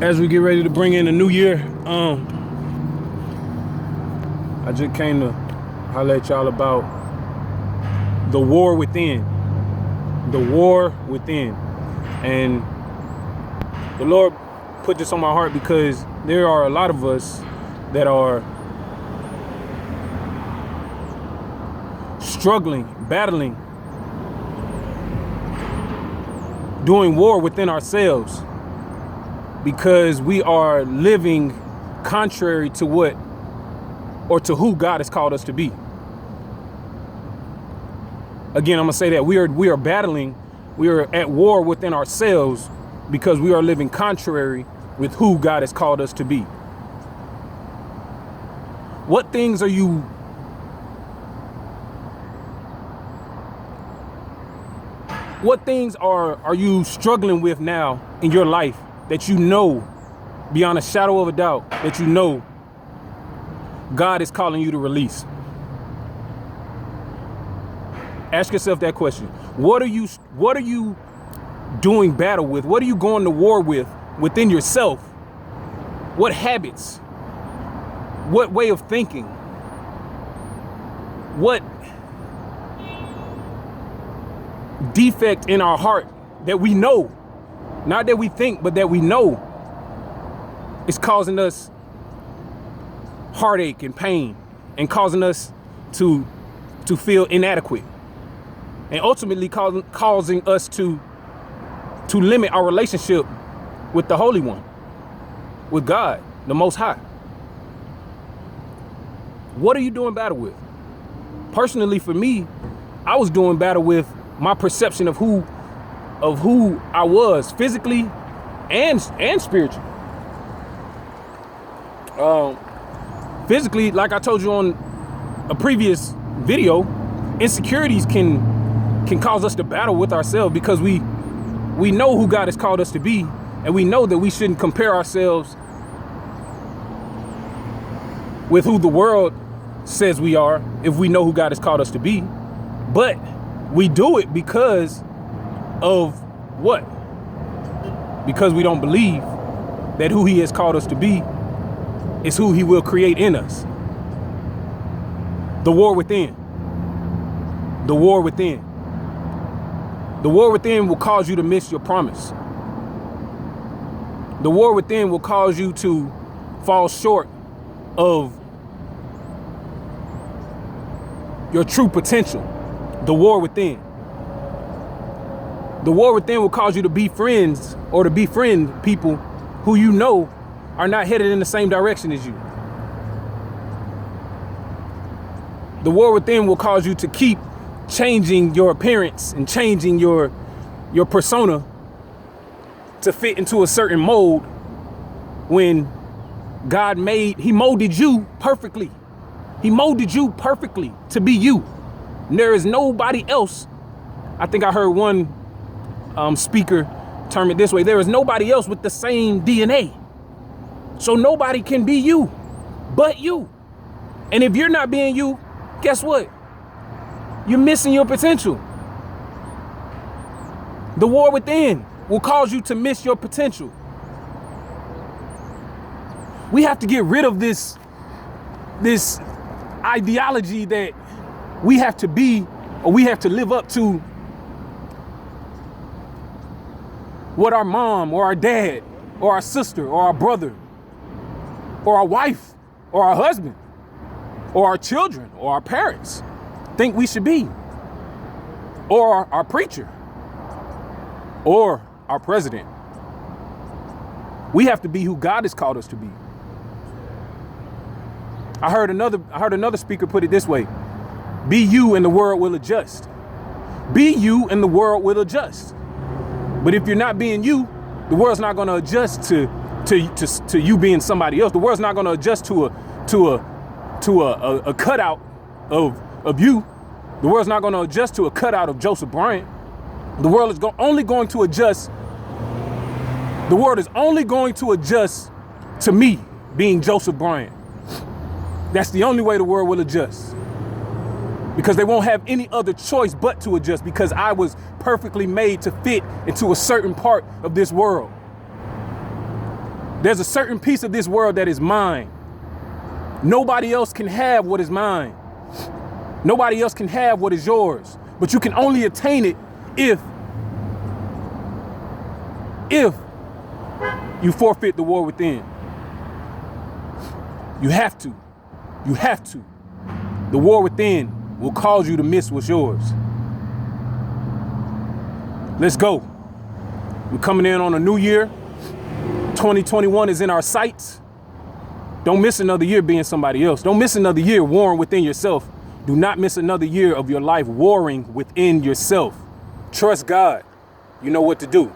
As we get ready to bring in the new year, I just came to holler at y'all about the war within. The war within. And the Lord put this on my heart because there are a lot of us that are struggling, battling, doing war within ourselves because we are living contrary to what or to who God has called us to be. Again, I'm gonna say that we are battling, we are at war within ourselves because we are living contrary with who God has called us to be. What things are you are you struggling with now in your life that you know beyond a shadow of a doubt that you know God is calling you to release? Ask yourself that question. What are you doing battle with? What are you going to war with within yourself? What habits? What way of thinking? What defect in our heart that we know, not that we think, but that we know is causing us heartache and pain and causing us to feel inadequate and ultimately causing us to limit our relationship with the Holy One, with God, the Most High. What are you doing battle with? Personally, for me, I was doing battle with my perception of who I was physically and spiritually. Physically, like I told you on a previous video, insecurities can cause us to battle with ourselves because we know who God has called us to be, and we know that we shouldn't compare ourselves with who the world says we are if we know who God has called us to be. But we do it because of what? Because we don't believe that who He has called us to be is who He will create in us. The war within. The war within. The war within will cause you to miss your promise. The war within will cause you to fall short of your true potential. The war within. The war within will cause you to be friends or to befriend people who you know are not headed in the same direction as you. The war within will cause you to keep changing your appearance and changing your persona to fit into a certain mold when God He molded you perfectly. He molded you perfectly to be you. And there is nobody else. I think I heard one speaker term it this way. There is nobody else with the same DNA. So nobody can be you but you. And if you're not being you, guess what? You're missing your potential. The war within will cause you to miss your potential. We have to get rid of this ideology that we have to be or we have to live up to what our mom or our dad or our sister or our brother or our wife or our husband or our children or our parents think we should be, or our preacher or our president. We have to be who God has called us to be. I heard another speaker put it this way: be you and the world will adjust. Be you and the world will adjust. But if you're not being you, the world's not going to adjust to you being somebody else. The world's not going to adjust to a cutout of you. The world's not going to adjust to a cutout of Joseph Bryant. The world is only going to adjust. The world is only going to adjust to me being Joseph Bryant. That's the only way the world will adjust. Because they won't have any other choice but to adjust, because I was perfectly made to fit into a certain part of this world. There's a certain piece of this world that is mine. Nobody else can have what is mine. Nobody else can have what is yours. But you can only attain it if you forfeit the war within. You have to. You have to. The war within will cause you to miss what's yours. Let's go. We're coming in on a new year. 2021 is in our sights. Don't miss another year being somebody else. Don't miss another year warring within yourself. Do not miss another year of your life warring within yourself. Trust God. You know what to do.